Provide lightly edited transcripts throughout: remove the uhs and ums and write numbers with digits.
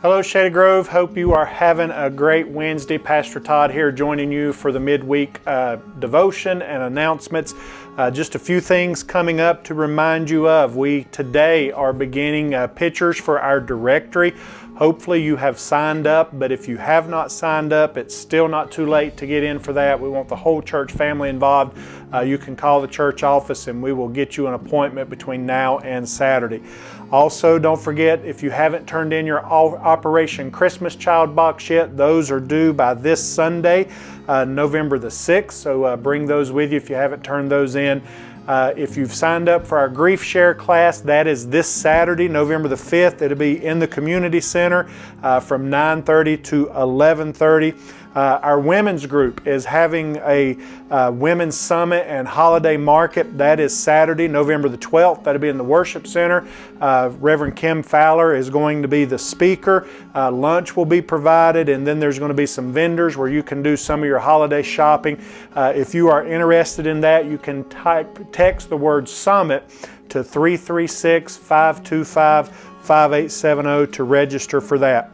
Hello, Shady Grove. Hope you are having a great Wednesday. Pastor Todd here joining you for the midweek devotion and announcements. Just a few things coming up to remind you of. We today are beginning pictures for our directory. Hopefully you have signed up, but if you have not signed up, it's still not too late to get in for that. We want the whole church family involved. You can call the church office and we will get you an appointment between now and Saturday. Also, don't forget, if you haven't turned in your Operation Christmas Child box yet, those are due by this Sunday, November the 6th. So bring those with you if you haven't turned those in. If you've signed up for our Grief Share class, that is this Saturday, November the 5th. It'll be in the community center from 9:30 to 11:30. Our women's group is having a women's summit and holiday market. That is Saturday, November the 12th. That'll be in the worship center. Reverend Kim Fowler is going to be the speaker. Lunch will be provided, and then there's going to be some vendors where you can do some of your holiday shopping. If you are interested in that, you can text the word Summit to 336-525-5870 to register for that.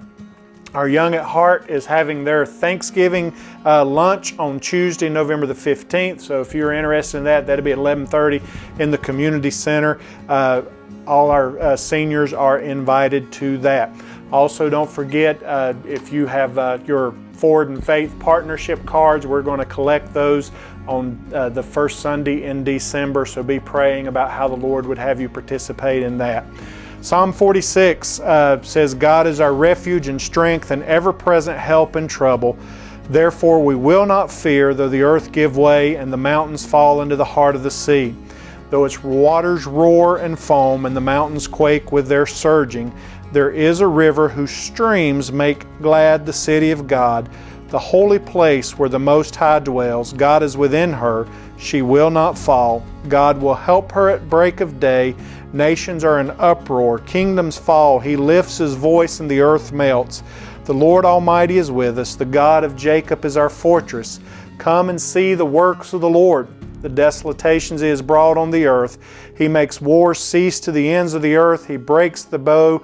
Our Young at Heart is having their Thanksgiving lunch on Tuesday, November the 15th. So if you're interested in that, that'll be at 11:30 in the community center. All our seniors are invited to that. Also, don't forget, if you have your Forward in Faith partnership cards, we're going to collect those on the first Sunday in December. So be praying about how the Lord would have you participate in that. Psalm 46 says, God is our refuge and strength and ever-present help in trouble. Therefore we will not fear, though the earth give way and the mountains fall into the heart of the sea. Though its waters roar and foam and the mountains quake with their surging, there is a river whose streams make glad the city of God, the holy place where the Most High dwells. God is within her. She will not fall. God will help her at break of day. Nations are in uproar. Kingdoms fall. He lifts his voice and the earth melts. The Lord Almighty is with us. The God of Jacob is our fortress. Come and see the works of the Lord, the desolations he has brought on the earth. He makes war cease to the ends of the earth. He breaks the bow,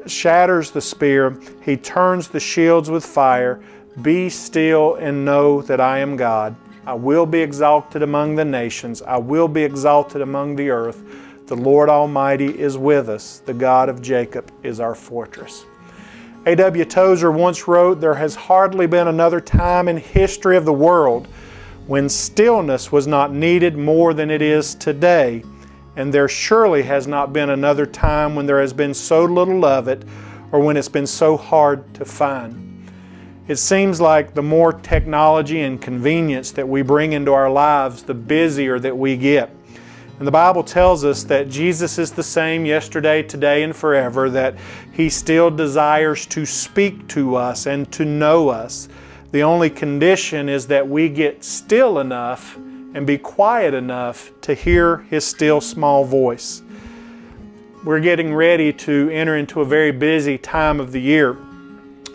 shatters the spear. He turns the shields with fire. Be still and know that I am God. I will be exalted among the nations. I will be exalted among the earth. The Lord Almighty is with us. The God of Jacob is our fortress. A.W. Tozer once wrote, there has hardly been another time in history of the world when stillness was not needed more than it is today, and there surely has not been another time when there has been so little of it or when it's been so hard to find. It seems like the more technology and convenience that we bring into our lives, the busier that we get. And the Bible tells us that Jesus is the same yesterday, today, and forever, that He still desires to speak to us and to know us. The only condition is that we get still enough and be quiet enough to hear His still small voice. We're getting ready to enter into a very busy time of the year.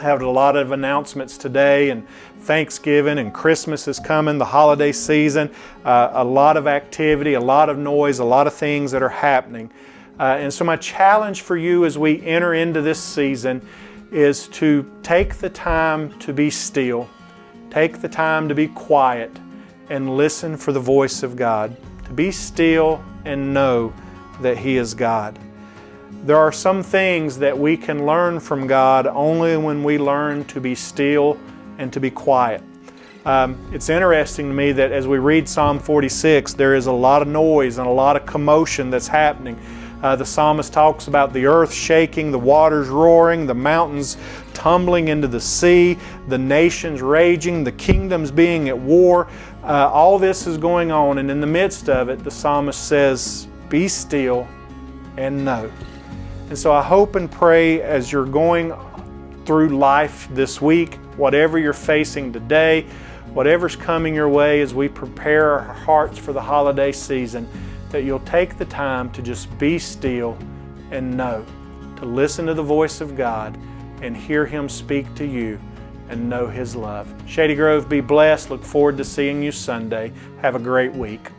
I have a lot of announcements today, and Thanksgiving and Christmas is coming, the holiday season, a lot of activity, a lot of noise, a lot of things that are happening. And so my challenge for you as we enter into this season is to take the time to be still, take the time to be quiet and listen for the voice of God, to be still and know that He is God. There are some things that we can learn from God only when we learn to be still and to be quiet. It's interesting to me that as we read Psalm 46, there is a lot of noise and a lot of commotion that's happening. The psalmist talks about the earth shaking, the waters roaring, the mountains tumbling into the sea, the nations raging, the kingdoms being at war. All this is going on, and in the midst of it, the psalmist says, be still and know. And so I hope and pray as you're going through life this week, whatever you're facing today, whatever's coming your way as we prepare our hearts for the holiday season, that you'll take the time to just be still and know, to listen to the voice of God and hear Him speak to you and know His love. Shady Grove, be blessed. Look forward to seeing you Sunday. Have a great week.